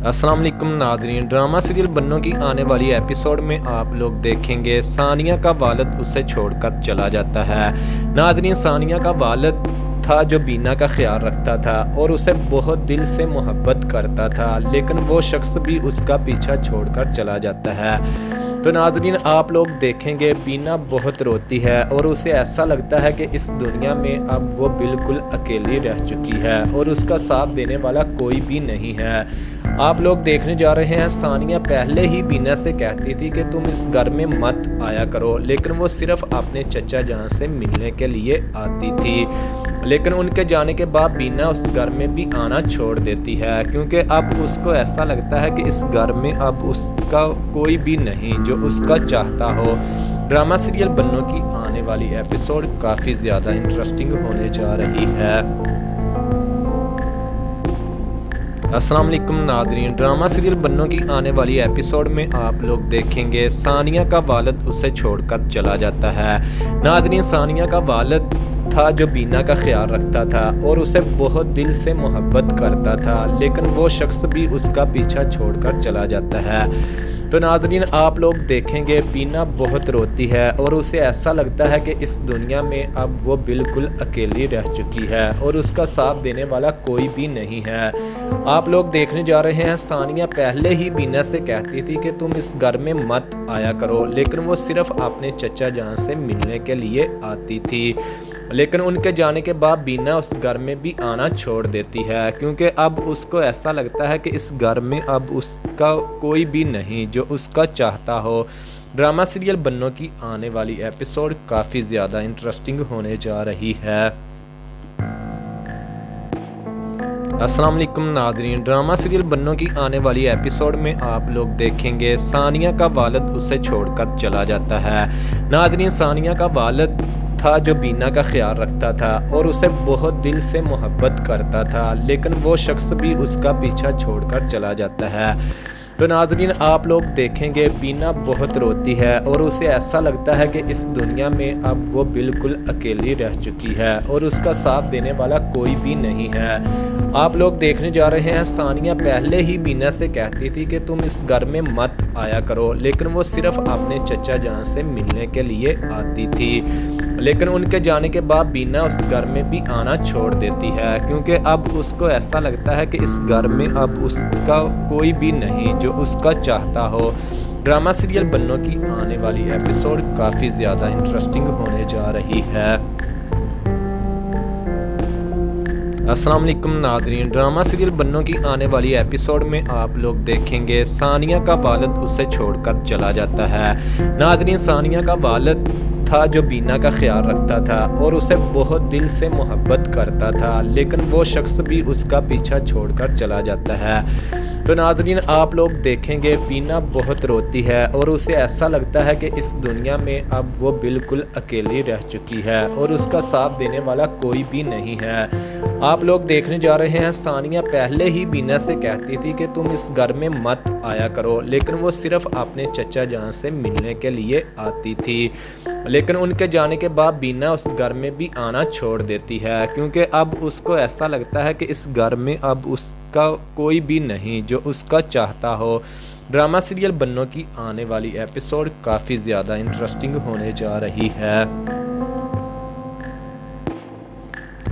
अस्सलाम वालेकुम नाज़रीन। ड्रामा सीरियल बन्नों की आने वाली एपिसोड में आप लोग देखेंगे सानिया का वालिद उसे छोड़कर चला जाता है। नाज़रीन, सानिया का वालिद था जो बीना का ख्याल रखता था और उसे बहुत दिल से मोहब्बत करता था, लेकिन वो शख्स भी उसका पीछा छोड़कर चला जाता है। तो नाज़रीन, आप लोग देखेंगे बीना बहुत रोती है और उसे ऐसा लगता है कि इस दुनिया में अब वो बिल्कुल अकेली रह चुकी है और उसका साथ देने वाला कोई भी नहीं है। आप लोग देखने जा रहे हैं, सानिया पहले ही बीना से कहती थी कि तुम इस घर में मत आया करो, लेकिन वो सिर्फ अपने चचा जान से मिलने के लिए आती थी। लेकिन उनके जाने के बाद बीना उस घर में भी आना छोड़ देती है, क्योंकि अब उसको ऐसा लगता है कि इस घर में अब उसका कोई भी नहीं जो उसका चाहता हो। ड्रामा सीरियल बन्नों की आने वाली एपिसोड काफ़ी ज़्यादा इंटरेस्टिंग होने जा रही है। अस्सलाम वालेकुम नाज़रीन। ड्रामा सीरियल बन्नों की आने वाली एपिसोड में आप लोग देखेंगे सानिया का वालिद उसे छोड़कर चला जाता है। नाज़रीन, सानिया का वालिद था जो बीना का ख्याल रखता था और उसे बहुत दिल से मोहब्बत करता था, लेकिन वो शख्स भी उसका पीछा छोड़कर चला जाता है। तो नाज़रीन, आप लोग देखेंगे बीना बहुत रोती है और उसे ऐसा लगता है कि इस दुनिया में अब वो बिल्कुल अकेली रह चुकी है और उसका साथ देने वाला कोई भी नहीं है। आप लोग देखने जा रहे हैं, सानिया पहले ही बीना से कहती थी कि तुम इस घर में मत आया करो, लेकिन वो सिर्फ अपने चचा जान से मिलने के लिए आती थी। लेकिन उनके जाने के बाद बीना उस घर में भी आना छोड़ देती है, क्योंकि अब उसको ऐसा लगता है कि इस घर में अब उसका कोई भी नहीं जो उसका चाहता हो। ड्रामा सीरियल बन्नों की आने वाली एपिसोड काफ़ी ज़्यादा इंटरेस्टिंग होने जा रही है। अस्सलाम वालेकुम नाज़रीन। ड्रामा सीरियल बन्नों की आने वाली एपिसोड में आप लोग देखेंगे सानिया का वालिद उसे छोड़कर चला जाता है। नाज़रीन, सानिया का वालिद था जो बीना का ख्याल रखता था और उसे बहुत दिल से मोहब्बत करता था, लेकिन वो शख्स भी उसका पीछा छोड़कर चला जाता है। तो नाज़रीन, आप लोग देखेंगे बीना बहुत रोती है और उसे ऐसा लगता है कि इस दुनिया में अब वो बिल्कुल अकेली रह चुकी है और उसका साथ देने वाला कोई भी नहीं है। आप लोग देखने जा रहे हैं, सानिया पहले ही बीना से कहती थी कि तुम इस घर में मत आया करो, लेकिन वो सिर्फ अपने चचा जान से मिलने के लिए आती थी। लेकिन उनके जाने के बाद बीना उस घर में भी आना छोड़ देती है, क्योंकि अब उसको ऐसा लगता है कि इस घर में अब उसका कोई भी नहीं जो उसका चाहता हो। ड्रामा सीरियल बन्नों की आने वाली एपिसोड काफ़ी ज़्यादा इंटरेस्टिंग होने जा रही है। अस्सलाम वालेकुम नाज़रीन। ड्रामा सीरियल बन्नों की आने वाली एपिसोड में आप लोग देखेंगे सानिया का वालिद उसे छोड़कर चला जाता है। नाज़रीन, सानिया का वालिद था जो बीना का ख्याल रखता था और उसे बहुत दिल से मोहब्बत करता था, लेकिन वो शख्स भी उसका पीछा छोड़कर चला जाता है। तो नाज़रीन, आप लोग देखेंगे बीना बहुत रोती है और उसे ऐसा लगता है कि इस दुनिया में अब वो बिल्कुल अकेली रह चुकी है और उसका साथ देने वाला कोई भी नहीं है। आप लोग देखने जा रहे हैं, सानिया पहले ही बीना से कहती थी कि तुम इस घर में मत आया करो, लेकिन वो सिर्फ अपने चचा जान से मिलने के लिए आती थी। लेकिन उनके जाने के बाद बीना उस घर में भी आना छोड़ देती है, क्योंकि अब उसको ऐसा लगता है कि इस घर में अब उसका कोई भी नहीं जो उसका चाहता हो। ड्रामा सीरियल बन्नों की आने वाली एपिसोड काफ़ी ज़्यादा इंटरेस्टिंग होने जा रही है।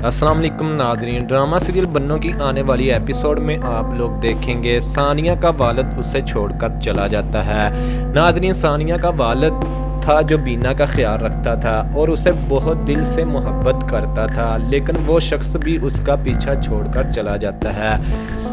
अस्सलाम वालेकुम नाज़रीन। ड्रामा सीरियल बन्नों की आने वाली एपिसोड में आप लोग देखेंगे सानिया का वालिद उसे छोड़कर चला जाता है। नाज़रीन, सानिया का वालिद था जो बीना का ख्याल रखता था और उसे बहुत दिल से मोहब्बत करता था, लेकिन वो शख्स भी उसका पीछा छोड़कर चला जाता है।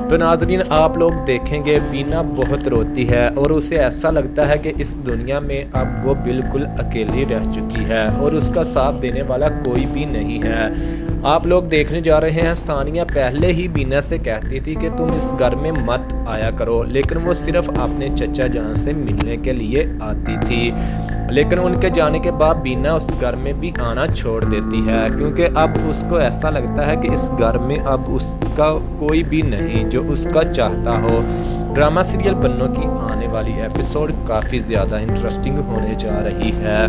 तो नाज़रीन, आप लोग देखेंगे बीना बहुत रोती है और उसे ऐसा लगता है कि इस दुनिया में अब वो बिल्कुल अकेली रह चुकी है और उसका साथ देने वाला कोई भी नहीं है। आप लोग देखने जा रहे हैं, सानिया पहले ही बीना से कहती थी कि तुम इस घर में मत आया करो, लेकिन वो सिर्फ अपने चचा जान से मिलने के लिए आती थी। लेकिन उनके जाने के बाद बीना उस घर में भी आना छोड़ देती है, क्योंकि अब उसको ऐसा लगता है कि इस घर में अब उसका कोई भी नहीं जो उसका चाहता हो। ड्रामा सीरियल बन्नों की आने वाली एपिसोड काफ़ी ज़्यादा इंटरेस्टिंग होने जा रही है।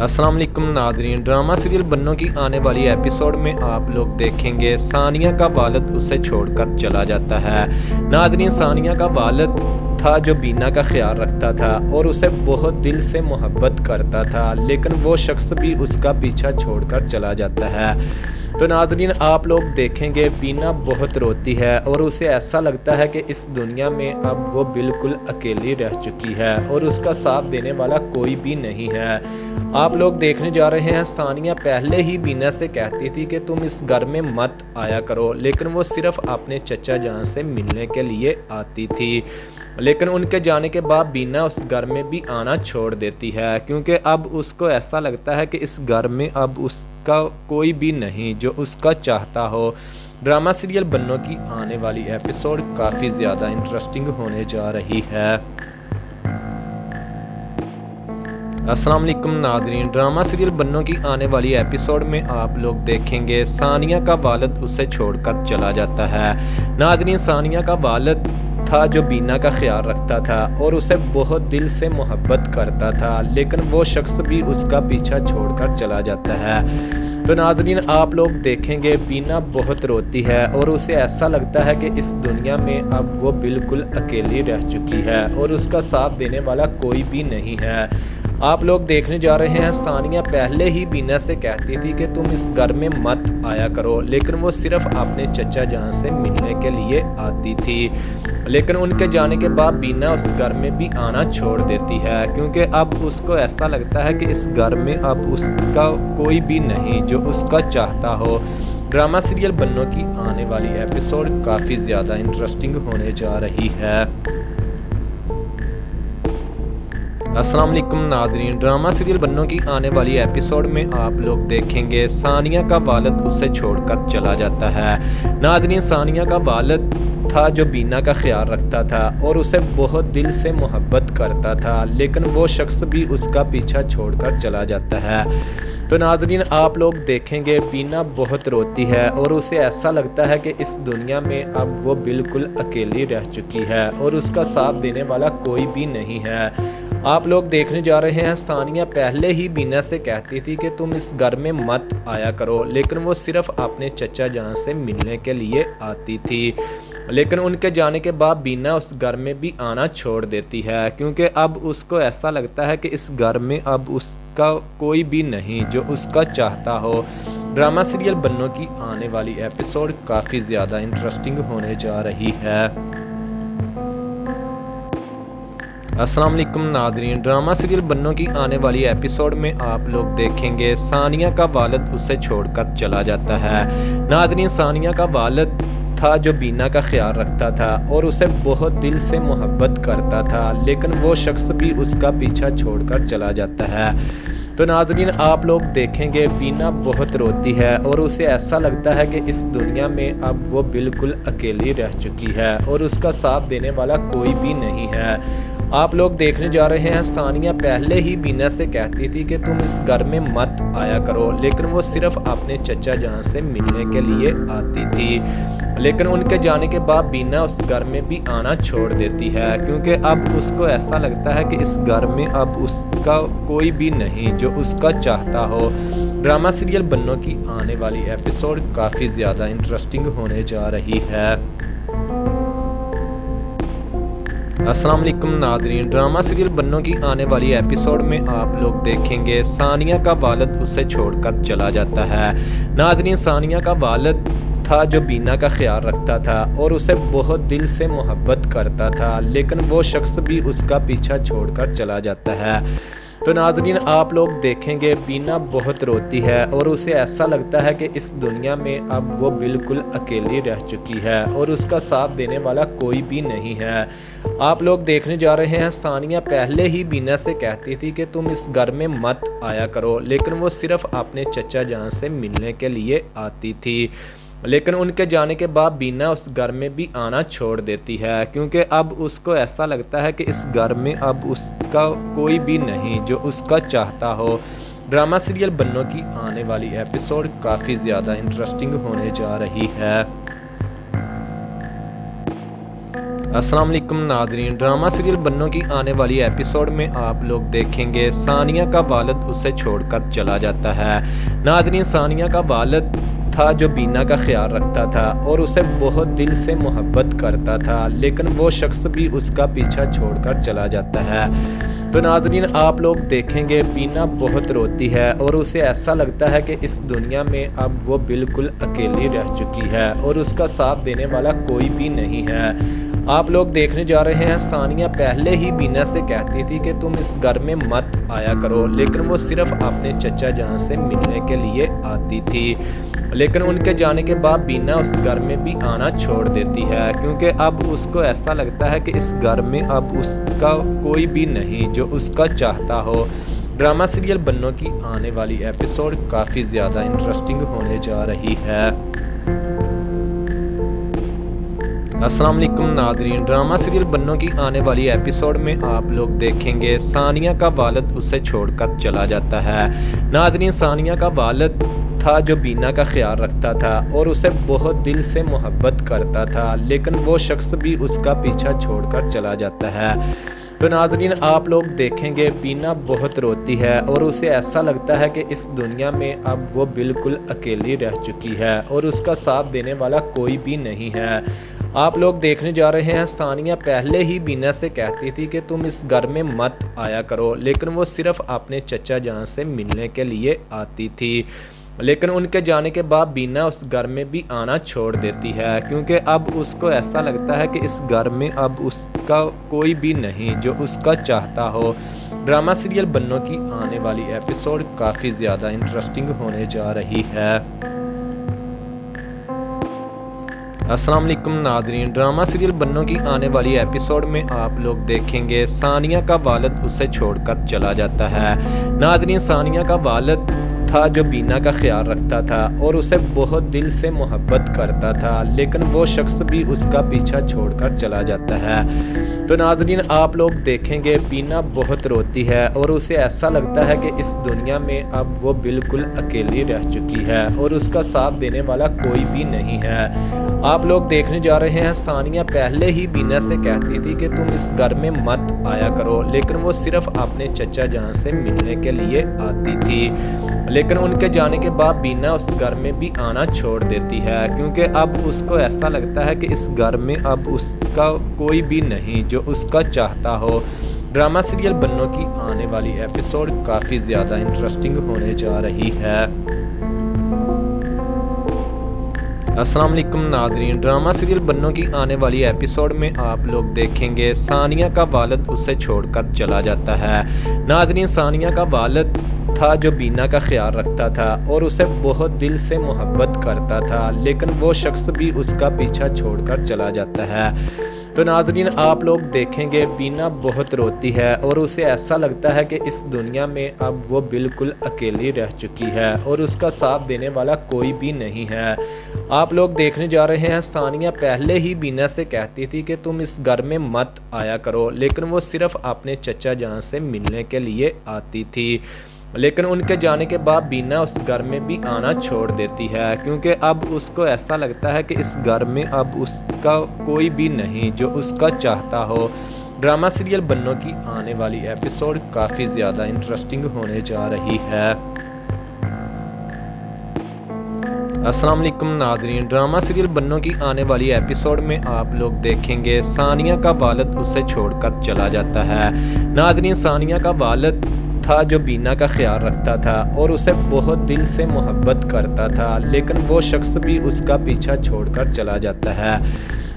अस्सलाम वालेकुम नादरीन, ड्रामा सीरियल बन्नों की आने वाली एपिसोड में आप लोग देखेंगे सानिया का वालिद उसे छोड़कर चला जाता है। नादरीन, सानिया का वालिद था जो बीना का ख्याल रखता था और उसे बहुत दिल से मोहब्बत करता था, लेकिन वो शख्स भी उसका पीछा छोड़कर चला जाता है। तो नाज़रीन, आप लोग देखेंगे बीना बहुत रोती है और उसे ऐसा लगता है कि इस दुनिया में अब वो बिल्कुल अकेली रह चुकी है और उसका साथ देने वाला कोई भी नहीं है। आप लोग देखने जा रहे हैं, सानिया पहले ही बीना से कहती थी कि तुम इस घर में मत आया करो, लेकिन वो सिर्फ अपने चचा जान से मिलने के लिए आती थी। लेकिन उनके जाने के बाद बीना उस घर में भी आना छोड़ देती है, क्योंकि अब उसको ऐसा लगता है कि इस घर में अब उसका कोई भी नहीं जो उसका चाहता हो। ड्रामा सीरियल बन्नों की आने वाली एपिसोड काफ़ी ज़्यादा इंटरेस्टिंग होने जा रही है। अस्सलाम वालेकुम नाज़रीन, ड्रामा सीरियल बन्नों की आने वाली एपिसोड में आप लोग देखेंगे सानिया का वालिद उसे छोड़कर चला जाता है। नाज़रीन, सानिया का वालिद था जो बीना का ख्याल रखता था और उसे बहुत दिल से मोहब्बत करता था, लेकिन वो शख्स भी उसका पीछा छोड़कर चला जाता है। तो नाज़रीन, आप लोग देखेंगे बीना बहुत रोती है और उसे ऐसा लगता है कि इस दुनिया में अब वो बिल्कुल अकेली रह चुकी है और उसका साथ देने वाला कोई भी नहीं है। आप लोग देखने जा रहे हैं, सानिया पहले ही बीना से कहती थी कि तुम इस घर में मत आया करो, लेकिन वो सिर्फ अपने चचा जान से मिलने के लिए आती थी। लेकिन उनके जाने के बाद बीना उस घर में भी आना छोड़ देती है, क्योंकि अब उसको ऐसा लगता है कि इस घर में अब उसका कोई भी नहीं जो उसका चाहता हो। ड्रामा सीरियल बन्नों की आने वाली एपिसोड काफ़ी ज़्यादा इंटरेस्टिंग होने जा रही है। अस्सलाम वालेकुम नाज़रीन, ड्रामा सीरियल बन्नों की आने वाली एपिसोड में आप लोग देखेंगे सानिया का वालिद उसे छोड़कर चला जाता है। नाज़रीन, सानिया का वालिद था जो बीना का ख्याल रखता था और उसे बहुत दिल से मोहब्बत करता था, लेकिन वो शख्स भी उसका पीछा छोड़कर चला जाता है। तो नाज़रीन, आप लोग देखेंगे बीना बहुत रोती है और उसे ऐसा लगता है कि इस दुनिया में अब वो बिल्कुल अकेली रह चुकी है और उसका साथ देने वाला कोई भी नहीं है। आप लोग देखने जा रहे हैं, सानिया पहले ही बीना से कहती थी कि तुम इस घर में मत आया करो, लेकिन वो सिर्फ अपने चचा जान से मिलने के लिए आती थी। लेकिन उनके जाने के बाद बीना उस घर में भी आना छोड़ देती है, क्योंकि अब उसको ऐसा लगता है कि इस घर में अब उसका कोई भी नहीं जो उसका चाहता हो। ड्रामा सीरियल बन्नों की आने वाली एपिसोड काफ़ी ज़्यादा इंटरेस्टिंग होने जा रही है। अस्सलाम वालेकुम नाज़रीन, ड्रामा सीरियल बन्नों की आने वाली एपिसोड में आप लोग देखेंगे सानिया का वालिद उसे छोड़कर चला जाता है। नाज़रीन, सानिया का वालिद था जो बीना का ख्याल रखता था और उसे बहुत दिल से मोहब्बत करता था, लेकिन वो शख्स भी उसका पीछा छोड़कर चला जाता है। तो नाज़रीन, आप लोग देखेंगे बीना बहुत रोती है और उसे ऐसा लगता है कि इस दुनिया में अब वो बिल्कुल अकेली रह चुकी है और उसका साथ देने वाला कोई भी नहीं है। आप लोग देखने जा रहे हैं, सानिया पहले ही बीना से कहती थी कि तुम इस घर में मत आया करो, लेकिन वो सिर्फ अपने चचा जान से मिलने के लिए आती थी। लेकिन उनके जाने के बाद बीना उस घर में भी आना छोड़ देती है, क्योंकि अब उसको ऐसा लगता है कि इस घर में अब उसका कोई भी नहीं जो उसका चाहता हो। ड्रामा सीरियल बन्नों की आने वाली एपिसोड काफ़ी ज़्यादा इंटरेस्टिंग होने जा रही है। अस्सलाम वालेकुम नाज़रीन, ड्रामा सीरियल बन्नों की आने वाली एपिसोड में आप लोग देखेंगे सानिया का वालिद उसे छोड़कर चला जाता है। नाज़रीन, सानिया का वालिद था जो बीना का ख्याल रखता था और उसे बहुत दिल से मोहब्बत करता था, लेकिन वो शख्स भी उसका पीछा छोड़कर चला जाता है। तो नाज़रीन, आप लोग देखेंगे बीना बहुत रोती है और उसे ऐसा लगता है कि इस दुनिया में अब वो बिल्कुल अकेली रह चुकी है और उसका साथ देने वाला कोई भी नहीं है। आप लोग देखने जा रहे हैं, सानिया पहले ही बीना से कहती थी कि तुम इस घर में मत आया करो, लेकिन वो सिर्फ अपने चचा जान से मिलने के लिए आती थी। लेकिन उनके जाने के बाद बीना उस घर में भी आना छोड़ देती है, क्योंकि अब उसको ऐसा लगता है कि इस घर में अब उसका कोई भी नहीं जो उसका चाहता हो। ड्रामा सीरियल बन्नों की आने वाली एपिसोड काफ़ी ज़्यादा इंटरेस्टिंग होने जा रही है। अस्सलाम वालेकुम नाज़रीन, ड्रामा सीरियल बन्नों की आने वाली एपिसोड में आप लोग देखेंगे सानिया का वालिद उसे छोड़कर चला जाता है। नाज़रीन, सानिया का वालिद था जो बीना का ख्याल रखता था और उसे बहुत दिल से मोहब्बत करता था, लेकिन वो शख्स भी उसका पीछा छोड़कर चला जाता है। तो नाज़रीन, आप लोग देखेंगे बीना बहुत रोती है और उसे ऐसा लगता है कि इस दुनिया में अब वो बिल्कुल अकेली रह चुकी है और उसका साथ देने वाला कोई भी नहीं है। आप लोग देखने जा रहे हैं, सानिया पहले ही बीना से कहती थी कि तुम इस घर में मत आया करो, लेकिन वो सिर्फ अपने चचा जान से मिलने के लिए आती थी। लेकिन उनके जाने के बाद बीना उस घर में भी आना छोड़ देती है, क्योंकि अब उसको ऐसा लगता है कि इस घर में अब उसका कोई भी नहीं जो उसका चाहता हो। ड्रामा सीरियल बन्नों की आने वाली एपिसोड काफ़ी ज़्यादा इंटरेस्टिंग होने जा रही है। अस्सलाम वालेकुम नाज़रीन, ड्रामा सीरियल बन्नों की आने वाली एपिसोड में आप लोग देखेंगे सानिया का वालिद उसे छोड़कर चला जाता है। नाज़रीन, सानिया का वालिद था जो बीना का ख्याल रखता था और उसे बहुत दिल से मोहब्बत करता था, लेकिन वो शख्स भी उसका पीछा छोड़कर चला जाता है। तो नाज़रीन, आप लोग देखेंगे बीना बहुत रोती है और उसे ऐसा लगता है कि इस दुनिया में अब वो बिल्कुल अकेली रह चुकी है और उसका साथ देने वाला कोई भी नहीं है। आप लोग देखने जा रहे हैं, सानिया पहले ही बीना से कहती थी कि तुम इस घर में मत आया करो, लेकिन वो सिर्फ अपने चचा जान से मिलने के लिए आती थी। लेकिन उनके जाने के बाद बीना उस घर में भी आना छोड़ देती है, क्योंकि अब उसको ऐसा लगता है कि इस घर में अब उसका कोई भी नहीं जो उसका चाहता हो। ड्रामा सीरियल बन्नों की आने वाली एपिसोड काफ़ी ज़्यादा इंटरेस्टिंग होने जा रही है। अस्सलाम वालेकुम नाज़रीन, ड्रामा सीरियल बन्नों की आने वाली एपिसोड में आप लोग देखेंगे सानिया का वालिद उसे छोड़कर चला जाता है। नाज़रीन, सानिया का वालिद था जो बीना का ख्याल रखता था और उसे बहुत दिल से मोहब्बत करता था, लेकिन वो शख्स भी उसका पीछा छोड़कर चला जाता है। तो नाज़रीन, आप लोग देखेंगे बीना बहुत रोती है और उसे ऐसा लगता है कि इस दुनिया में अब वो बिल्कुल अकेली रह चुकी है और उसका साथ देने वाला कोई भी नहीं है। आप लोग देखने जा रहे हैं, सानिया पहले ही बीना से कहती थी कि तुम इस घर में मत आया करो, लेकिन वो सिर्फ अपने चचा जान से मिलने के लिए आती थी। लेकिन उनके जाने के बाद बीना उस घर में भी आना छोड़ देती है, क्योंकि अब उसको ऐसा लगता है कि इस घर में अब उसका कोई भी नहीं जो उसका चाहता हो। ड्रामा सीरियल बन्नों की आने वाली एपिसोड काफ़ी ज़्यादा इंटरेस्टिंग होने जा रही है। अस्सलाम वालेकुम नाज़रीन, ड्रामा सीरियल बन्नों की आने वाली एपिसोड में आप लोग देखेंगे सानिया का वालिद उसे छोड़कर चला जाता है। नाज़रीन, सानिया का वालिद था जो बीना का ख्याल रखता था और उसे बहुत दिल से मोहब्बत करता था, लेकिन वो शख्स भी उसका पीछा छोड़कर चला जाता है। तो नाज़रीन, आप लोग देखेंगे बीना बहुत रोती है और उसे ऐसा लगता है कि इस दुनिया में अब वो बिल्कुल अकेली रह चुकी है और उसका साथ देने वाला कोई भी नहीं है। आप लोग देखने जा रहे हैं, सानिया पहले ही बीना से कहती थी कि तुम इस घर में मत आया करो, लेकिन वो सिर्फ अपने चचा जान से मिलने के लिए आती थी। लेकिन उनके जाने के बाद बीना उस घर में भी आना छोड़ देती है, क्योंकि अब उसको ऐसा लगता है कि इस घर में अब उसका कोई भी नहीं जो उसका चाहता हो। ड्रामा सीरियल बन्नों की आने वाली एपिसोड काफ़ी ज़्यादा इंटरेस्टिंग होने जा रही है। अस्सलाम वालेकुम नाज़रीन, ड्रामा सीरियल बन्नों की आने वाली एपिसोड में आप लोग देखेंगे सानिया का वालिद उसे छोड़कर चला जाता है। नाज़रीन, सानिया का वालिद था जो बीना का ख्याल रखता था और उसे बहुत दिल से मोहब्बत करता था, लेकिन वो शख्स भी उसका पीछा छोड़कर चला जाता है।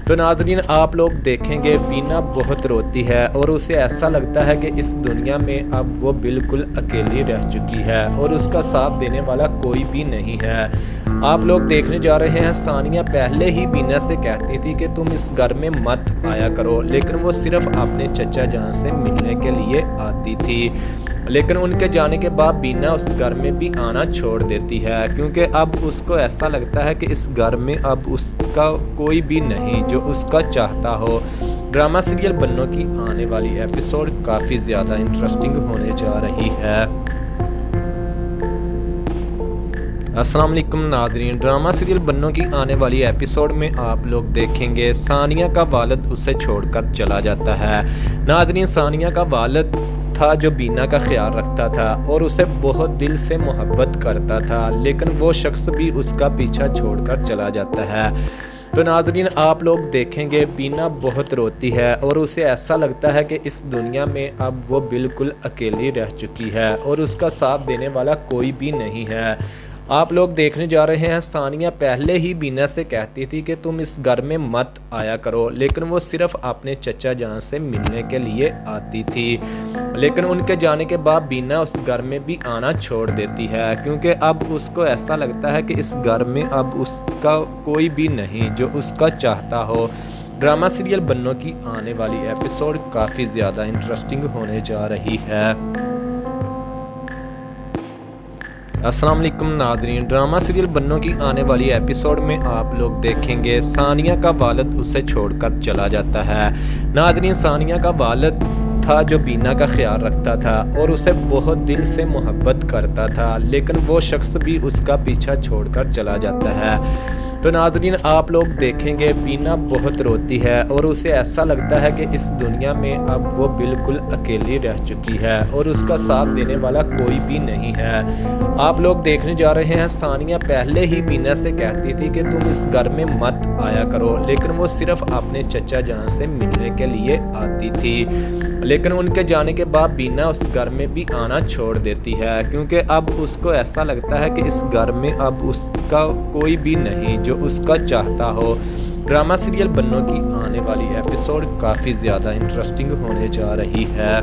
तो नाज़रीन, आप लोग देखेंगे बीना बहुत रोती है और उसे ऐसा लगता है कि इस दुनिया में अब वो बिल्कुल अकेली रह चुकी है और उसका साथ देने वाला कोई भी नहीं है। आप लोग देखने जा रहे हैं, सानिया पहले ही बीना से कहती थी कि तुम इस घर में मत आया करो, लेकिन वो सिर्फ अपने चचा जान से मिलने के लिए आती थी। लेकिन उनके जाने के बाद बीना उस घर में भी आना छोड़ देती है, क्योंकि अब उसको ऐसा लगता है कि इस घर में अब उसका कोई भी नहीं जो उसका चाहता हो। ड्रामा सीरियल बन्नों की आने वाली एपिसोड काफ़ी ज़्यादा इंटरेस्टिंग होने जा रही है। अस्सलाम वालेकुम नादरीन, ड्रामा सीरियल बन्नों की आने वाली एपिसोड में आप लोग देखेंगे सानिया का वालिद उसे छोड़कर चला जाता है। नादरीन, सानिया का वालिद था जो बीना का ख्याल रखता था और उसे बहुत दिल से मोहब्बत करता था, लेकिन वो शख्स भी उसका पीछा छोड़कर चला जाता है। तो नाज़रीन, आप लोग देखेंगे बीना बहुत रोती है और उसे ऐसा लगता है कि इस दुनिया में अब वो बिल्कुल अकेली रह चुकी है और उसका साथ देने वाला कोई भी नहीं है। आप लोग देखने जा रहे हैं, सानिया पहले ही बीना से कहती थी कि तुम इस घर में मत आया करो, लेकिन वो सिर्फ अपने चचा जान से मिलने के लिए आती थी। लेकिन उनके जाने के बाद बीना उस घर में भी आना छोड़ देती है, क्योंकि अब उसको ऐसा लगता है कि इस घर में अब उसका कोई भी नहीं जो उसका चाहता हो। ड्रामा सीरियल बन्नों की आने वाली एपिसोड काफ़ी ज़्यादा इंटरेस्टिंग होने जा रही है। अस्सलाम वालेकुम नादरीन, ड्रामा सीरियल बन्नों की आने वाली एपिसोड में आप लोग देखेंगे सानिया का वालिद उसे छोड़कर चला जाता है। नादरीन, सानिया का वालिद था जो बीना का ख्याल रखता था और उसे बहुत दिल से मोहब्बत करता था, लेकिन वो शख्स भी उसका पीछा छोड़कर चला जाता है। तो नाज़रीन, आप लोग देखेंगे बीना बहुत रोती है और उसे ऐसा लगता है कि इस दुनिया में अब वो बिल्कुल अकेली रह चुकी है और उसका साथ देने वाला कोई भी नहीं है। आप लोग देखने जा रहे हैं, सानिया पहले ही बीना से कहती थी कि तुम इस घर में मत आया करो, लेकिन वो सिर्फ अपने चचा जान से मिलने के लिए आती थी। लेकिन उनके जाने के बाद बीना उस घर में भी आना छोड़ देती है, क्योंकि अब उसको ऐसा लगता है कि इस घर में अब उसका कोई भी नहीं जो उसका चाहता हो। ड्रामा सीरियल बन्नों की आने वाली एपिसोड काफ़ी ज़्यादा इंटरेस्टिंग होने जा रही है।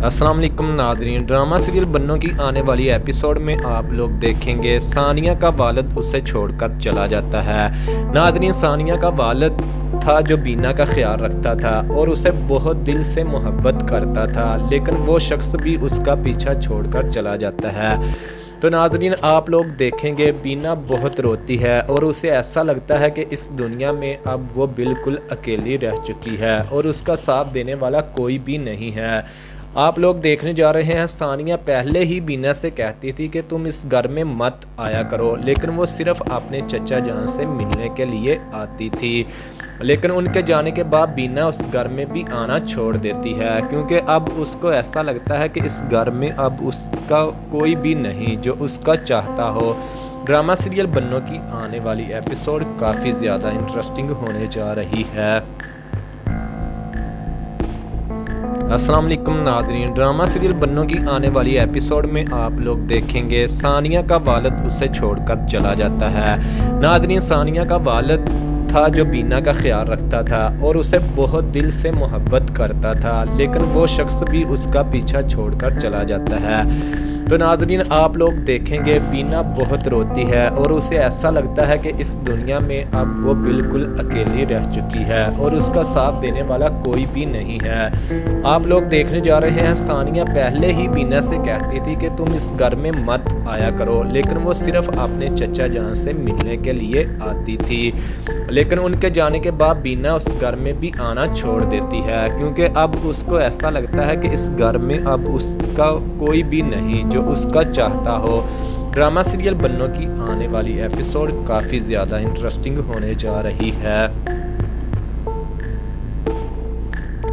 अस्सलाम वालेकुम नादरीन, ड्रामा सीरियल बन्नों की आने वाली एपिसोड में आप लोग देखेंगे सानिया का वालिद उसे छोड़कर चला जाता है। नादरीन, सानिया का वालिद था जो बीना का ख्याल रखता था और उसे बहुत दिल से मोहब्बत करता था, लेकिन वो शख्स भी उसका पीछा छोड़कर चला जाता है। तो नाज़रीन, आप लोग देखेंगे बीना बहुत रोती है और उसे ऐसा लगता है कि इस दुनिया में अब वो बिल्कुल अकेली रह चुकी है और उसका साथ देने वाला कोई भी नहीं है। आप लोग देखने जा रहे हैं, सानिया पहले ही बीना से कहती थी कि तुम इस घर में मत आया करो, लेकिन वो सिर्फ अपने चचा जान से मिलने के लिए आती थी। लेकिन उनके जाने के बाद बीना उस घर में भी आना छोड़ देती है, क्योंकि अब उसको ऐसा लगता है कि इस घर में अब उसका कोई भी नहीं जो उसका चाहता हो। ड्रामा सीरियल बन्नों की आने वाली एपिसोड काफ़ी ज़्यादा इंटरेस्टिंग होने जा रही है। अस्सलाम वालेकुम नादरीन, ड्रामा सीरियल बन्नों की आने वाली एपिसोड में आप लोग देखेंगे सानिया का वालिद उसे छोड़कर चला जाता है। नादरीन, सानिया का वालिद था जो बीना का ख्याल रखता था और उसे बहुत दिल से मोहब्बत करता था, लेकिन वो शख्स भी उसका पीछा छोड़कर चला जाता है। तो नाज़रीन, आप लोग देखेंगे बीना बहुत रोती है और उसे ऐसा लगता है कि इस दुनिया में अब वो बिल्कुल अकेली रह चुकी है और उसका साथ देने वाला कोई भी नहीं है। आप लोग देखने जा रहे हैं, सानिया पहले ही बीना से कहती थी कि तुम इस घर में मत आया करो, लेकिन वो सिर्फ अपने चचा जान से मिलने के लिए आती थी। लेकिन उनके जाने के बाद बीना उस घर में भी आना छोड़ देती है, क्योंकि अब उसको ऐसा लगता है कि इस घर में अब उसका कोई भी नहीं जो उसका चाहता हो। ड्रामा सीरियल बन्नों की आने वाली एपिसोड काफ़ी ज़्यादा इंटरेस्टिंग होने जा रही है।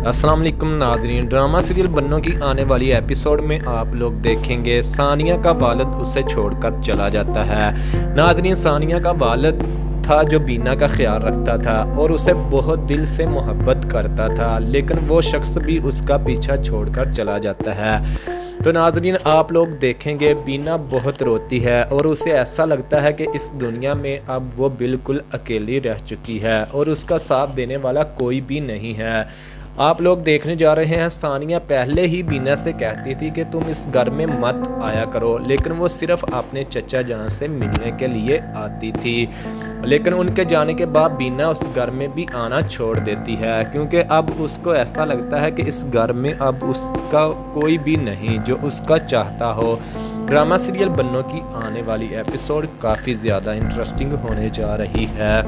अस्सलाम वालेकुम नादरीन, ड्रामा सीरियल बन्नों की आने वाली एपिसोड में आप लोग देखेंगे सानिया का वालिद उसे छोड़कर चला जाता है। नादरीन, सानिया का वालिद था जो बीना का ख्याल रखता था और उसे बहुत दिल से मोहब्बत करता था, लेकिन वो शख्स भी उसका पीछा छोड़कर चला जाता है। तो नाज़रीन, आप लोग देखेंगे बीना बहुत रोती है और उसे ऐसा लगता है कि इस दुनिया में अब वो बिल्कुल अकेली रह चुकी है और उसका साथ देने वाला कोई भी नहीं है। आप लोग देखने जा रहे हैं, सानिया पहले ही बीना से कहती थी कि तुम इस घर में मत आया करो, लेकिन वो सिर्फ अपने चचा जान से मिलने के लिए आती थी। लेकिन उनके जाने के बाद बीना उस घर में भी आना छोड़ देती है, क्योंकि अब उसको ऐसा लगता है कि इस घर में अब उसका कोई भी नहीं जो उसका चाहता हो। ड्रामा सीरियल बन्नों की आने वाली एपिसोड काफ़ी ज़्यादा इंटरेस्टिंग होने जा रही है।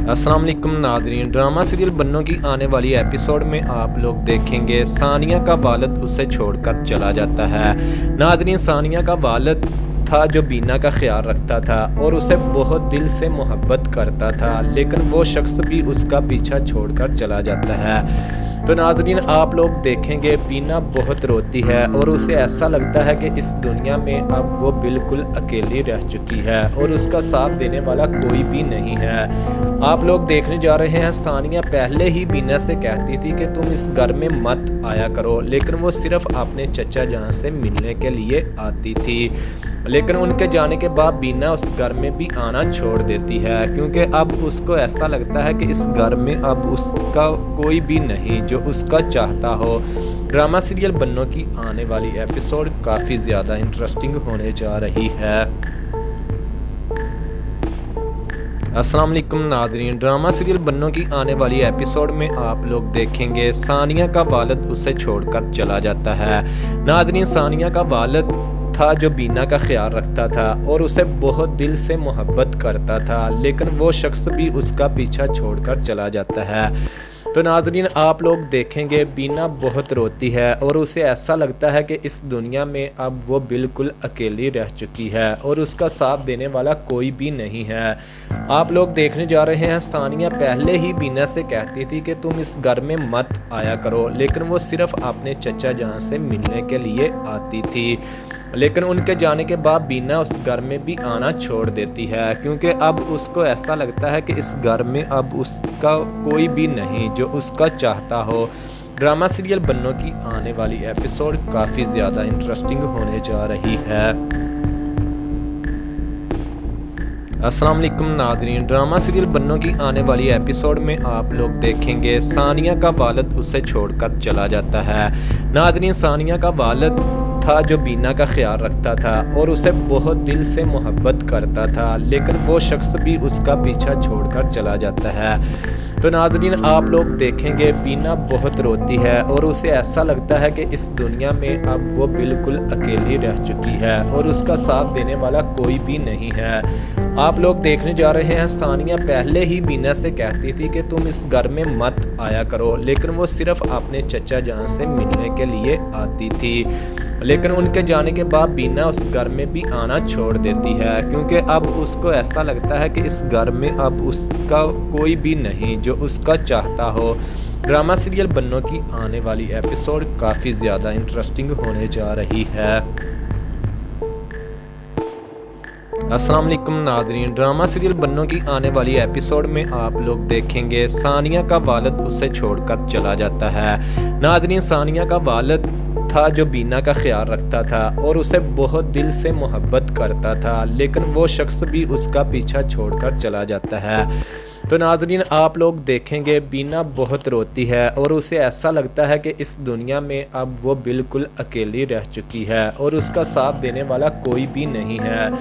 अस्सलाम वालेकुम नाज़रीन, ड्रामा सीरियल बन्नों की आने वाली एपिसोड में आप लोग देखेंगे सानिया का वालिद उसे छोड़कर चला जाता है। नाज़रीन, सानिया का वालिद था जो बीना का ख्याल रखता था और उसे बहुत दिल से मोहब्बत करता था, लेकिन वो शख्स भी उसका पीछा छोड़कर चला जाता है। तो नाज़रीन, आप लोग देखेंगे बीना बहुत रोती है और उसे ऐसा लगता है कि इस दुनिया में अब वो बिल्कुल अकेली रह चुकी है और उसका साथ देने वाला कोई भी नहीं है। आप लोग देखने जा रहे हैं, सानिया पहले ही बीना से कहती थी कि तुम इस घर में मत आया करो, लेकिन वो सिर्फ अपने चचा जान से मिलने के लिए आती थी। लेकिन उनके जाने के बाद बीना उस घर में भी आना छोड़ देती है, क्योंकि अब उसको ऐसा लगता है कि इस घर में अब उसका कोई भी नहीं जो उसका चाहता हो। ड्रामा सीरियल बन्नों की आने वाली एपिसोड काफ़ी ज़्यादा इंटरेस्टिंग होने जा रही है। अस्सलाम वालेकुम नाज़रीन, ड्रामा सीरियल बन्नों की आने वाली एपिसोड में आप लोग देखेंगे सानिया का वालिद उसे छोड़कर चला जाता है। नाज़रीन, सानिया का वालिद था जो बीना का ख्याल रखता था और उसे बहुत दिल से मोहब्बत करता था, लेकिन वो शख्स भी उसका पीछा छोड़कर चला जाता है। तो नाज़रीन, आप लोग देखेंगे बीना बहुत रोती है और उसे ऐसा लगता है कि इस दुनिया में अब वो बिल्कुल अकेली रह चुकी है और उसका साथ देने वाला कोई भी नहीं है। आप लोग देखने जा रहे हैं, सानिया पहले ही बीना से कहती थी कि तुम इस घर में मत आया करो, लेकिन वो सिर्फ अपने चचा जान से मिलने के लिए आती थी। लेकिन उनके जाने के बाद बीना उस घर में भी आना छोड़ देती है, क्योंकि अब उसको ऐसा लगता है कि इस घर में अब उसका कोई भी नहीं जो उसका चाहता हो। ड्रामा सीरियल बन्नों की आने वाली एपिसोड काफ़ी ज़्यादा इंटरेस्टिंग होने जा रही है। अस्सलाम वालेकुम नाज़रीन, ड्रामा सीरियल बन्नों की आने वाली एपिसोड में आप लोग देखेंगे सानिया का वालिद उसे छोड़कर चला जाता है। नाज़रीन, सानिया का वालिद था जो बीना का ख्याल रखता था और उसे बहुत दिल से मोहब्बत करता था, लेकिन वो शख्स भी उसका पीछा छोड़कर चला जाता है। तो नाज़रीन, आप लोग देखेंगे बीना बहुत रोती है और उसे ऐसा लगता है कि इस दुनिया में अब वो बिल्कुल अकेली रह चुकी है और उसका साथ देने वाला कोई भी नहीं है। आप लोग देखने जा रहे हैं, सानिया पहले ही बीना से कहती थी कि तुम इस घर में मत आया करो, लेकिन वो सिर्फ अपने चचा जान से मिलने के लिए आती थी। लेकिन उनके जाने के बाद बीना उस घर में भी आना छोड़ देती है, क्योंकि अब उसको ऐसा लगता है कि इस घर में अब उसका कोई भी नहीं जो उसका चाहता हो। ड्रामा सीरियल बन्नों की आने वाली एपिसोड काफ़ी ज़्यादा इंटरेस्टिंग होने जा रही है। अस्सलाम वालेकुम नाज़रीन, ड्रामा सीरियल बन्नों की आने वाली एपिसोड में आप लोग देखेंगे सानिया का वालिद उसे छोड़कर चला जाता है। नाज़रीन, सानिया का वालिद था जो बीना का ख्याल रखता था और उसे बहुत दिल से मोहब्बत करता था, लेकिन वो शख्स भी उसका पीछा छोड़कर चला जाता है। तो नाज़रीन, आप लोग देखेंगे बीना बहुत रोती है और उसे ऐसा लगता है कि इस दुनिया में अब वो बिल्कुल अकेली रह चुकी है और उसका साथ देने वाला कोई भी नहीं है।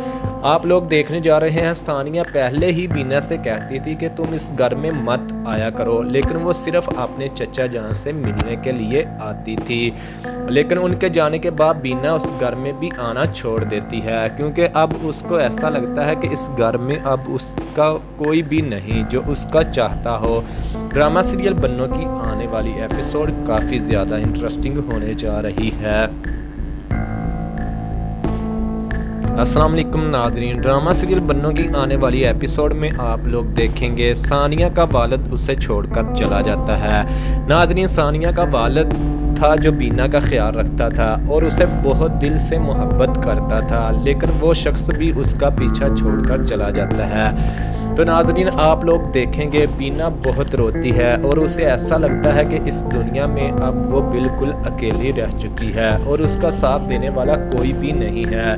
आप लोग देखने जा रहे हैं, सानिया पहले ही बीना से कहती थी कि तुम इस घर में मत आया करो, लेकिन वो सिर्फ अपने चचा जान से मिलने के लिए आती थी। लेकिन उनके जाने के बाद बीना उस घर में भी आना छोड़ देती है, क्योंकि अब उसको ऐसा लगता है कि इस घर में अब उसका कोई भी नहीं जो उसका चाहता हो। ड्रामा सीरियल बन्नों की आने वाली एपिसोड काफ़ी ज़्यादा इंटरेस्टिंग होने जा रही है। अस्सलाम वालेकुम नाज़रीन, ड्रामा सीरियल बन्नों की आने वाली एपिसोड में आप लोग देखेंगे सानिया का वालिद उसे छोड़कर चला जाता है। नाज़रीन, सानिया का वालिद था जो बीना का ख्याल रखता था और उसे बहुत दिल से मोहब्बत करता था, लेकिन वो शख्स भी उसका पीछा छोड़कर चला जाता है। तो नाज़रीन, आप लोग देखेंगे बीना बहुत रोती है और उसे ऐसा लगता है कि इस दुनिया में अब वो बिल्कुल अकेली रह चुकी है और उसका साथ देने वाला कोई भी नहीं है।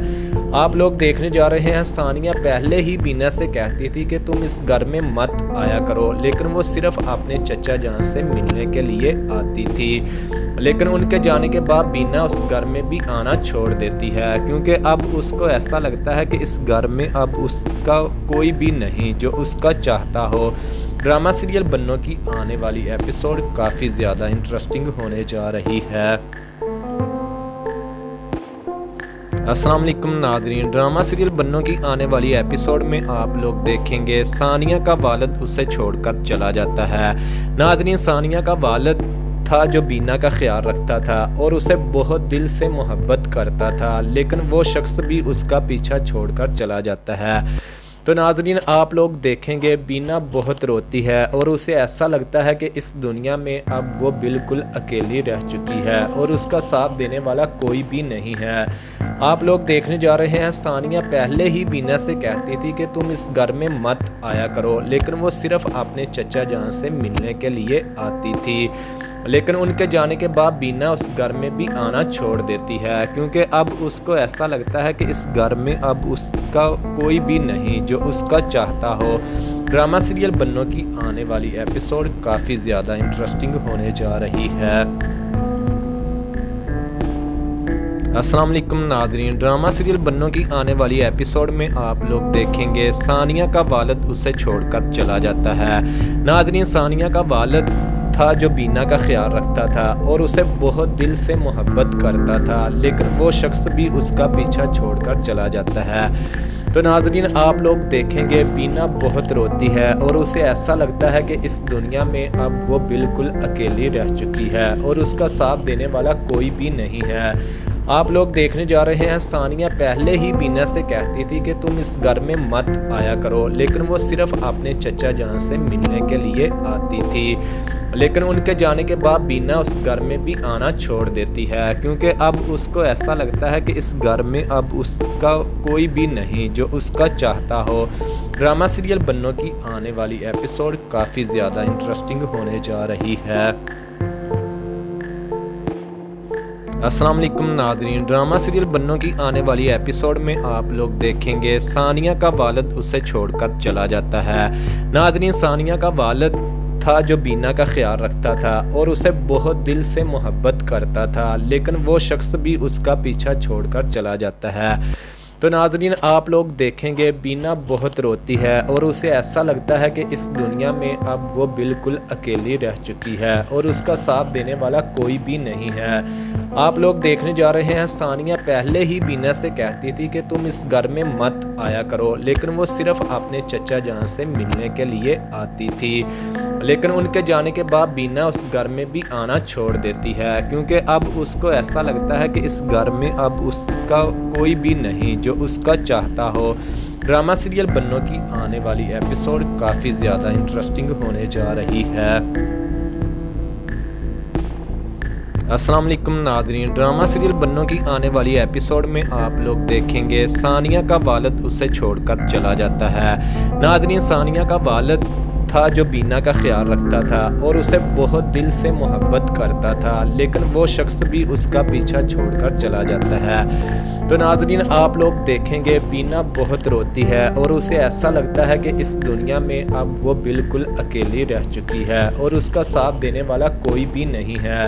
आप लोग देखने जा रहे हैं, सानिया पहले ही बीना से कहती थी कि तुम इस घर में मत आया करो, लेकिन वो सिर्फ अपने चचा जान से मिलने के लिए आती थी। लेकिन उनके जाने के बाद बीना उस घर में भी आना छोड़ देती है, क्योंकि अब उसको ऐसा लगता है कि इस घर में अब उसका कोई भी नहीं जो उसका चाहता हो। ड्रामा सीरियल बन्नों की आने वाली एपिसोड काफ़ी ज़्यादा इंटरेस्टिंग होने जा रही है। अस्सलाम वालेकुम नाज़रीन, ड्रामा सीरियल बन्नों की आने वाली एपिसोड में आप लोग देखेंगे सानिया का वालिद उसे छोड़कर चला जाता है। नाज़रीन, सानिया का वालिद था जो बीना का ख्याल रखता था और उसे बहुत दिल से मोहब्बत करता था, लेकिन वो शख्स भी उसका पीछा छोड़कर चला जाता है। तो नाज़रीन, आप लोग देखेंगे बीना बहुत रोती है और उसे ऐसा लगता है कि इस दुनिया में अब वो बिल्कुल अकेली रह चुकी है और उसका साथ देने वाला कोई भी नहीं है। आप लोग देखने जा रहे हैं, सानिया पहले ही बीना से कहती थी कि तुम इस घर में मत आया करो, लेकिन वो सिर्फ अपने चचा जान से मिलने के लिए आती थी। लेकिन उनके जाने के बाद बीना उस घर में भी आना छोड़ देती है, क्योंकि अब उसको ऐसा लगता है कि इस घर में अब उसका कोई भी नहीं जो उसका चाहता हो। ड्रामा सीरियल बन्नों की आने वाली एपिसोड काफ़ी ज़्यादा इंटरेस्टिंग होने जा रही है। अस्सलाम वालेकुम नाज़रीन, ड्रामा सीरियल बन्नों की आने वाली एपिसोड में आप लोग देखेंगे सानिया का वालिद उसे छोड़कर चला जाता है। नाज़रीन, सानिया का वालिद था जो बीना का ख्याल रखता था और उसे बहुत दिल से मोहब्बत करता था, लेकिन वो शख्स भी उसका पीछा छोड़कर चला जाता है। तो नाज़रीन, आप लोग देखेंगे बीना बहुत रोती है और उसे ऐसा लगता है कि इस दुनिया में अब वो बिल्कुल अकेली रह चुकी है और उसका साथ देने वाला कोई भी नहीं है। आप लोग देखने जा रहे हैं, सानिया पहले ही बीना से कहती थी कि तुम इस घर में मत आया करो, लेकिन वो सिर्फ अपने चचा जान से मिलने के लिए आती थी। लेकिन उनके जाने के बाद बीना उस घर में भी आना छोड़ देती है, क्योंकि अब उसको ऐसा लगता है कि इस घर में अब उसका कोई भी नहीं जो उसका चाहता हो। ड्रामा सीरियल बन्नों की आने वाली एपिसोड काफ़ी ज़्यादा इंटरेस्टिंग होने जा रही है। अस्सलाम वालेकुम नाज़रीन, ड्रामा सीरियल बन्नों की आने वाली एपिसोड में आप लोग देखेंगे सानिया का वालिद उसे छोड़कर चला जाता है। नाज़रीन, सानिया का वालिद था जो बीना का ख्याल रखता था और उसे बहुत दिल से मोहब्बत करता था, लेकिन वो शख्स भी उसका पीछा छोड़कर चला जाता है। तो नाज़रीन, आप लोग देखेंगे बीना बहुत रोती है और उसे ऐसा लगता है कि इस दुनिया में अब वो बिल्कुल अकेली रह चुकी है और उसका साथ देने वाला कोई भी नहीं है। आप लोग देखने जा रहे हैं, सानिया पहले ही बीना से कहती थी कि तुम इस घर में मत आया करो, लेकिन वो सिर्फ अपने चचा जान से मिलने के लिए आती थी। लेकिन उनके जाने के बाद बीना उस घर में भी आना छोड़ देती है, क्योंकि अब उसको ऐसा लगता है कि इस घर में अब उसका कोई भी नहीं जो उसका चाहता हो। ड्रामा सीरियल बन्नों की आने वाली एपिसोड काफ़ी ज़्यादा इंटरेस्टिंग होने जा रही है। अस्सलाम वालेकुम नाज़रीन, ड्रामा सीरियल बन्नों की आने वाली एपिसोड में आप लोग देखेंगे सानिया का वालिद उसे छोड़कर चला जाता है। नाज़रीन, सानिया का वालिद था जो बीना का ख्याल रखता था और उसे बहुत दिल से मोहब्बत करता था, लेकिन वो शख्स भी उसका पीछा छोड़कर चला जाता है। तो नाज़रीन, आप लोग देखेंगे बीना बहुत रोती है और उसे ऐसा लगता है कि इस दुनिया में अब वो बिल्कुल अकेली रह चुकी है और उसका साथ देने वाला कोई भी नहीं है।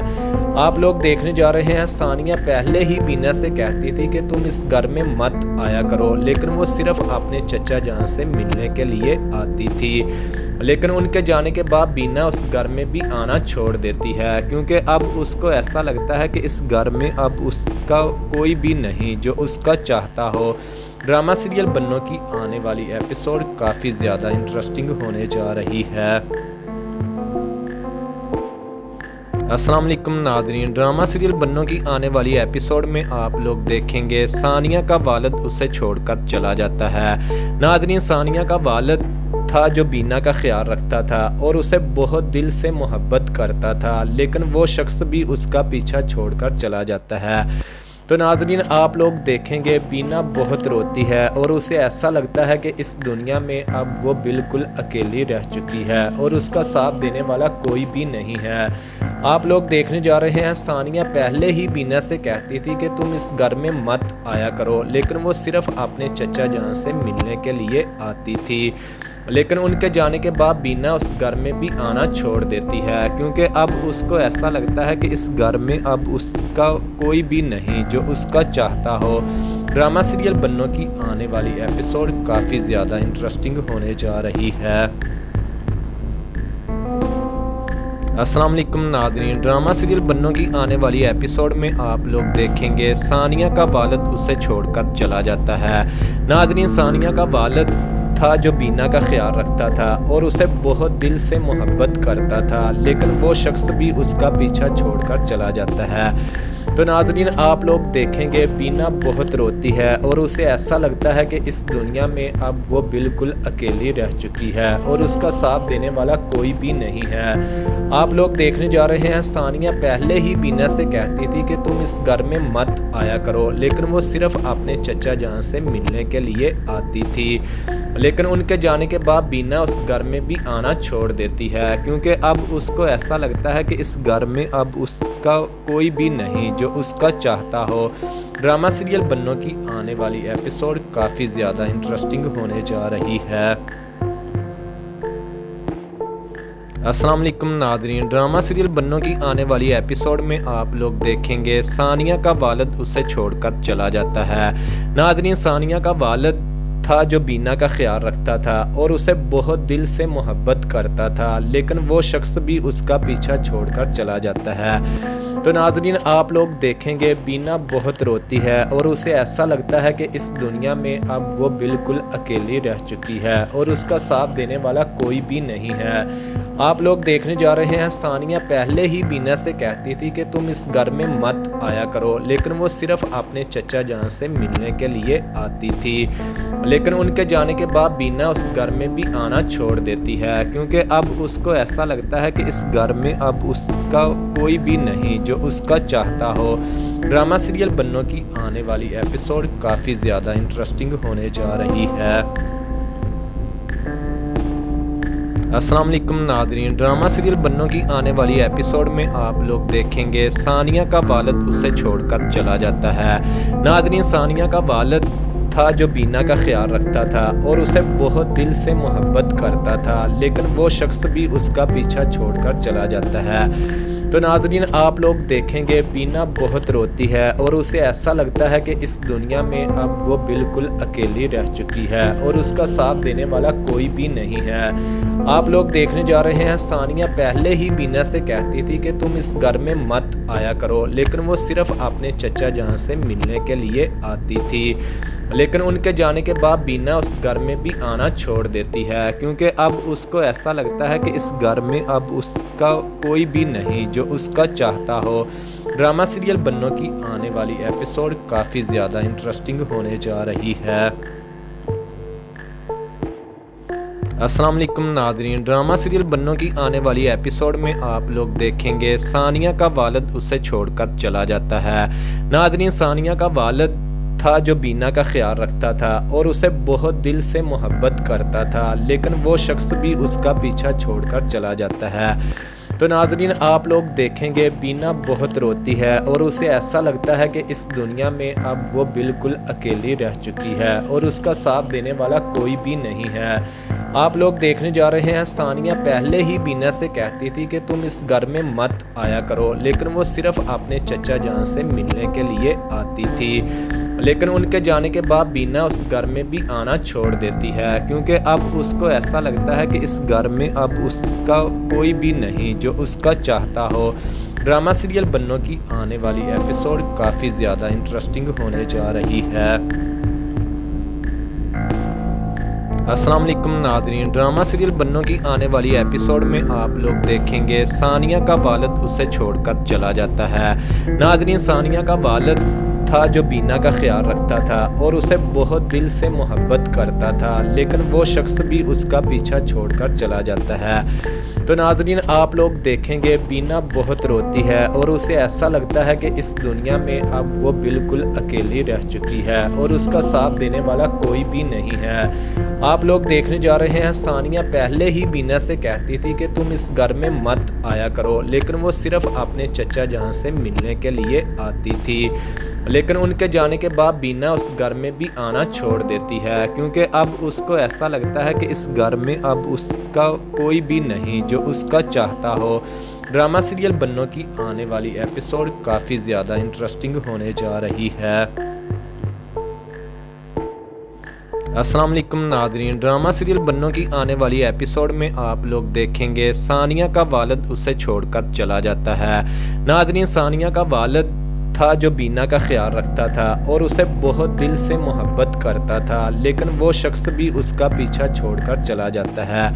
आप लोग देखने जा रहे हैं, सानिया पहले ही बीना से कहती थी कि तुम इस घर में मत आया करो, लेकिन वो सिर्फ अपने चचा जान से मिलने के लिए आती थी। लेकिन उनके जाने के बाद बीना उस घर में भी आना छोड़ देती है, क्योंकि अब उसको ऐसा लगता है कि इस घर में अब उसका कोई भी नहीं जो उसका चाहता हो। ड्रामा सीरियल बन्नों की आने वाली एपिसोड काफ़ी ज़्यादा इंटरेस्टिंग होने जा रही है। अस्सलाम वालेकुम नाज़रीन, ड्रामा सीरियल बन्नों की आने वाली एपिसोड में आप लोग देखेंगे सानिया का वालिद उसे छोड़कर चला जाता है। नाज़रीन, सानिया का वालिद था जो बीना का ख्याल रखता था और उसे बहुत दिल से मोहब्बत करता था, लेकिन वो शख्स भी उसका पीछा छोड़कर चला जाता है। तो नाज़रीन, आप लोग देखेंगे बीना बहुत रोती है और उसे ऐसा लगता है कि इस दुनिया में अब वो बिल्कुल अकेली रह चुकी है और उसका साथ देने वाला कोई भी नहीं है। आप लोग देखने जा रहे हैं, सानिया पहले ही बीना से कहती थी कि तुम इस घर में मत आया करो, लेकिन वो सिर्फ अपने चचा जान से मिलने के लिए आती थी। लेकिन उनके जाने के बाद बीना उस घर में भी आना छोड़ देती है, क्योंकि अब उसको ऐसा लगता है कि इस घर में अब उसका कोई भी नहीं जो उसका चाहता हो। ड्रामा सीरियल बन्नों की आने वाली एपिसोड काफ़ी ज़्यादा इंटरेस्टिंग होने जा रही है। अस्सलाम वालेकुम नाज़रीन, ड्रामा सीरियल बन्नों की आने वाली एपिसोड में आप लोग देखेंगे सानिया का वालिद उसे छोड़कर चला जाता है। नाज़रीन, सानिया का वालिद था जो बीना का ख्याल रखता था और उसे बहुत दिल से मोहब्बत करता था, लेकिन वो शख्स भी उसका पीछा छोड़कर चला जाता है। तो नाज़रीन, आप लोग देखेंगे बीना बहुत रोती है और उसे ऐसा लगता है कि इस दुनिया में अब वो बिल्कुल अकेली रह चुकी है और उसका साथ देने वाला कोई भी नहीं है। आप लोग देखने जा रहे हैं, सानिया पहले ही बीना से कहती थी कि तुम इस घर में मत आया करो, लेकिन वो सिर्फ अपने चचा जान से मिलने के लिए आती थी। लेकिन उनके जाने के बाद बीना उस घर में भी आना छोड़ देती है, क्योंकि अब उसको ऐसा लगता है कि इस घर में अब उसका कोई भी नहीं जो उसका चाहता हो। ड्रामा सीरियल बन्नों की आने वाली एपिसोड काफ़ी ज़्यादा इंटरेस्टिंग होने जा रही है। अस्सलाम वालेकुम नाज़रीन, ड्रामा सीरियल बन्नों की आने वाली एपिसोड में आप लोग देखेंगे सानिया का वालिद उसे छोड़कर चला जाता है। नाज़रीन, सानिया का वालिद था जो बीना का ख्याल रखता था और उसे बहुत दिल से मोहब्बत करता था, लेकिन वो शख्स भी उसका पीछा छोड़कर चला जाता है। तो नाज़रीन, आप लोग देखेंगे बीना बहुत रोती है और उसे ऐसा लगता है कि इस दुनिया में अब वो बिल्कुल अकेली रह चुकी है और उसका साथ देने वाला कोई भी नहीं है। आप लोग देखने जा रहे हैं, सानिया पहले ही बीना से कहती थी कि तुम इस घर में मत आया करो, लेकिन वो सिर्फ अपने चचा जान से मिलने के लिए आती थी। लेकिन उनके जाने के बाद बीना उस घर में भी आना छोड़ देती है, क्योंकि अब उसको ऐसा लगता है कि इस घर में अब उसका कोई भी नहीं जो उसका चाहता हो। ड्रामा सीरियल बन्नों की आने वाली एपिसोड काफ़ी ज़्यादा इंटरेस्टिंग होने जा रही है। अस्सलाम वालेकुम नाज़रीन, ड्रामा सीरियल बन्नों की आने वाली एपिसोड में आप लोग देखेंगे सानिया का वालिद उसे छोड़कर चला जाता है। नाज़रीन, सानिया का वालिद था जो बीना का ख्याल रखता था और उसे बहुत दिल से मोहब्बत करता था, लेकिन वो शख्स भी उसका पीछा छोड़कर चला जाता है। तो नाज़रीन, आप लोग देखेंगे बीना बहुत रोती है और उसे ऐसा लगता है कि इस दुनिया में अब वो बिल्कुल अकेली रह चुकी है और उसका साथ देने वाला कोई भी नहीं है। आप लोग देखने जा रहे हैं, सानिया पहले ही बीना से कहती थी कि तुम इस घर में मत आया करो, लेकिन वो सिर्फ अपने चचा जान से मिलने के लिए आती थी। लेकिन उनके जाने के बाद बीना उस घर में भी आना छोड़ देती है, क्योंकि अब उसको ऐसा लगता है कि इस घर में अब उसका कोई भी नहीं जो उसका चाहता हो। ड्रामा सीरियल बन्नों की आने वाली एपिसोड काफ़ी ज़्यादा इंटरेस्टिंग होने जा रही है। अस्सलाम वालेकुम नाज़रीन, ड्रामा सीरियल बन्नों की आने वाली एपिसोड में आप लोग देखेंगे सानिया का वालिद उसे छोड़कर चला जाता है। नाज़रीन, सानिया का वालिद था जो बीना का ख्याल रखता था और उसे बहुत दिल से मोहब्बत करता था, लेकिन वो शख्स भी उसका पीछा छोड़कर चला जाता है। तो नाज़रीन, आप लोग देखेंगे बीना बहुत रोती है और उसे ऐसा लगता है कि इस दुनिया में अब वो बिल्कुल अकेली रह चुकी है और उसका साथ देने वाला कोई भी नहीं है। आप लोग देखने जा रहे हैं, सानिया पहले ही बीना से कहती थी कि तुम इस घर में मत आया करो, लेकिन वो सिर्फ अपने चचा जान से मिलने के लिए आती थी। लेकिन उनके जाने के बाद बीना उस घर में भी आना छोड़ देती है, क्योंकि अब उसको ऐसा लगता है कि इस घर में अब उसका कोई भी नहीं जो उसका चाहता हो। ड्रामा सीरियल बन्नों की आने वाली एपिसोड काफ़ी ज़्यादा इंटरेस्टिंग होने जा रही है। अस्सलाम वालेकुम नाज़रीन, ड्रामा सीरियल बन्नों की आने वाली एपिसोड में आप लोग देखेंगे सानिया का वालिद उसे छोड़कर चला जाता है। नाज़रीन, सानिया का वालिद था जो बीना का ख्याल रखता था और उसे बहुत दिल से मोहब्बत करता था, लेकिन वो शख्स भी उसका पीछा छोड़कर चला जाता है। तो नाज़रीन, आप लोग देखेंगे बीना बहुत रोती है और उसे ऐसा लगता है कि इस दुनिया में अब वो बिल्कुल अकेली रह चुकी है और उसका साथ देने वाला कोई भी नहीं है। आप लोग देखने जा रहे हैं, सानिया पहले ही बीना से कहती थी कि तुम इस घर में मत आया करो, लेकिन वो सिर्फ अपने चचा जान से मिलने के लिए आती थी। लेकिन उनके जाने के बाद बीना उस घर में भी आना छोड़ देती है, क्योंकि अब उसको ऐसा लगता है कि इस घर में अब उसका कोई भी नहीं जो उसका चाहता हो। ड्रामा सीरियल बन्नों की आने वाली एपिसोड काफ़ी ज़्यादा इंटरेस्टिंग होने जा रही है। अस्सलाम वालेकुम नाज़रीन, ड्रामा सीरियल बन्नों की आने वाली एपिसोड में आप लोग देखेंगे सानिया का वालिद उसे छोड़कर चला जाता है। नाज़रीन, सानिया का वालिद था जो बीना का ख्याल रखता था और उसे बहुत दिल से मोहब्बत करता था, लेकिन वो शख्स भी उसका पीछा छोड़कर चला जाता है।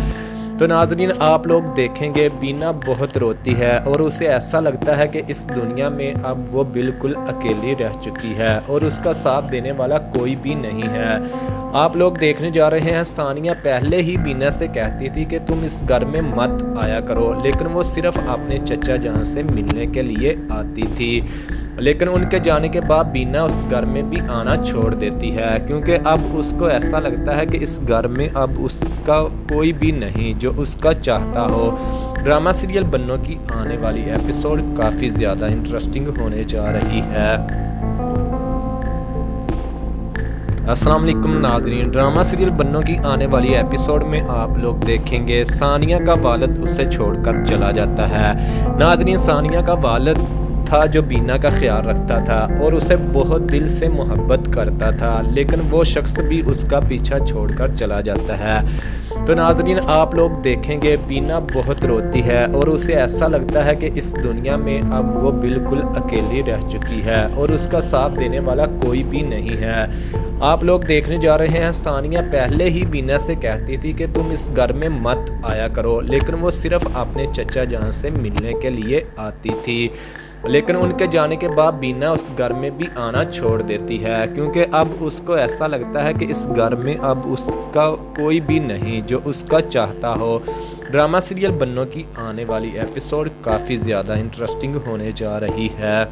तो नाज़रीन, आप लोग देखेंगे बीना बहुत रोती है और उसे ऐसा लगता है कि इस दुनिया में अब वो बिल्कुल अकेली रह चुकी है और उसका साथ देने वाला कोई भी नहीं है। आप लोग देखने जा रहे हैं, सानिया पहले ही बीना से कहती थी कि तुम इस घर में मत आया करो, लेकिन वो सिर्फ अपने चचा जान से मिलने के लिए आती थी। लेकिन उनके जाने के बाद बीना उस घर में भी आना छोड़ देती है, क्योंकि अब उसको ऐसा लगता है कि इस घर में अब उसका कोई भी नहीं जो उसका चाहता हो। ड्रामा सीरियल बन्नों की आने वाली एपिसोड काफ़ी ज़्यादा इंटरेस्टिंग होने जा रही है। अस्सलाम वालेकुम नाज़रीन, ड्रामा सीरियल बन्नों की आने वाली एपिसोड में आप लोग देखेंगे सानिया का वालिद उसे छोड़कर चला जाता है। नाज़रीन, सानिया का वालिद था जो बीना का ख्याल रखता था और उसे बहुत दिल से मोहब्बत करता था, लेकिन वो शख्स भी उसका पीछा छोड़कर चला जाता है। तो नाज़रीन, आप लोग देखेंगे बीना बहुत रोती है और उसे ऐसा लगता है कि इस दुनिया में अब वो बिल्कुल अकेली रह चुकी है और उसका साथ देने वाला कोई भी नहीं है। आप लोग देखने जा रहे हैं, सानिया पहले ही बीना से कहती थी कि तुम इस घर में मत आया करो, लेकिन वो सिर्फ अपने चचा जान से मिलने के लिए आती थी। लेकिन उनके जाने के बाद बीना उस घर में भी आना छोड़ देती है, क्योंकि अब उसको ऐसा लगता है कि इस घर में अब उसका कोई भी नहीं जो उसका चाहता हो। ड्रामा सीरियल बन्नों की आने वाली एपिसोड काफ़ी ज़्यादा इंटरेस्टिंग होने जा रही है।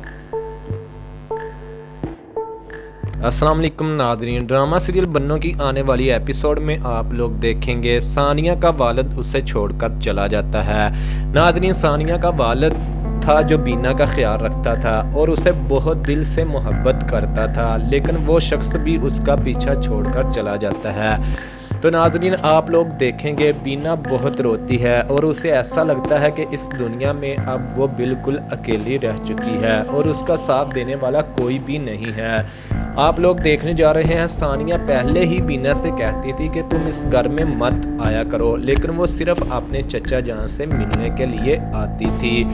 अस्सलाम वालेकुम नाज़रीन, ड्रामा सीरियल बन्नों की आने वाली एपिसोड में आप लोग देखेंगे सानिया का वालिद उसे छोड़कर चला जाता है। नाज़रीन, सानिया का वालिद था जो बीना का ख्याल रखता था और उसे बहुत दिल से मोहब्बत करता था, लेकिन वो शख्स भी उसका पीछा छोड़कर चला जाता है। तो नाज़रीन, आप लोग देखेंगे बीना बहुत रोती है और उसे ऐसा लगता है कि इस दुनिया में अब वो बिल्कुल अकेली रह चुकी है और उसका साथ देने वाला कोई भी नहीं है। आप लोग देखने जा रहे हैं, सानिया पहले ही बीना से कहती थी कि तुम इस घर में मत आया करो, लेकिन वो सिर्फ अपने चचा जान से मिलने के लिए आती थी।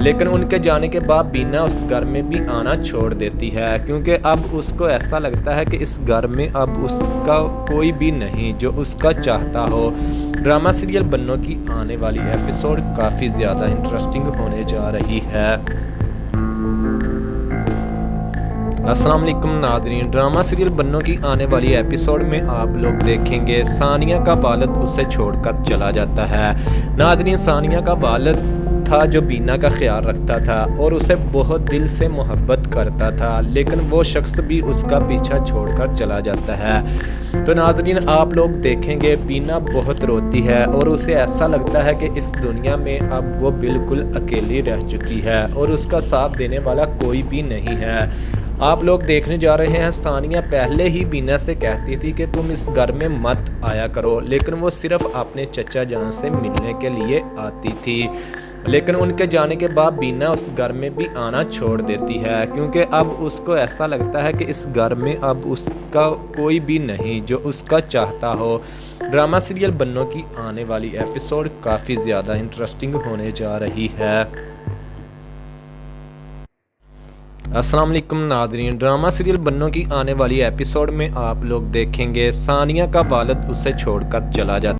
लेकिन उनके जाने के बाद बीना उस घर में भी आना छोड़ देती है, क्योंकि अब उसको ऐसा लगता है कि इस घर में अब उसका कोई भी नहीं जो उसका चाहता हो। ड्रामा सीरियल बन्नों की आने वाली एपिसोड काफ़ी ज़्यादा इंटरेस्टिंग होने जा रही है। अस्सलाम वालेकुम नाज़रीन, ड्रामा सीरियल बन्नों की आने वाली एपिसोड में आप लोग देखेंगे सानिया का वालिद उसे छोड़कर चला जाता है। नाज़रीन, सानिया का वालिद था जो बीना का ख्याल रखता था और उसे बहुत दिल से मोहब्बत करता था, लेकिन वो शख्स भी उसका पीछा छोड़कर चला जाता है। तो नाज़रीन, आप लोग देखेंगे बीना बहुत रोती है और उसे ऐसा लगता है कि इस दुनिया में अब वो बिल्कुल अकेली रह चुकी है और उसका साथ देने वाला कोई भी नहीं है। आप लोग देखने जा रहे हैं, सानिया पहले ही बीना से कहती थी कि तुम इस घर में मत आया करो, लेकिन वो सिर्फ अपने चचा जान से मिलने के लिए आती थी। लेकिन उनके जाने के बाद बीना उस घर में भी आना छोड़ देती है, क्योंकि अब उसको ऐसा लगता है कि इस घर में अब उसका कोई भी नहीं जो उसका चाहता हो। ड्रामा सीरियल बन्नों की आने वाली एपिसोड काफ़ी ज़्यादा इंटरेस्टिंग होने जा रही है। अस्सलाम वालेकुम नाज़रीन, ड्रामा सीरियल बन्नों की आने वाली एपिसोड में आप लोग देखेंगे सानिया का वालिद उसे छोड़कर चला जाता है।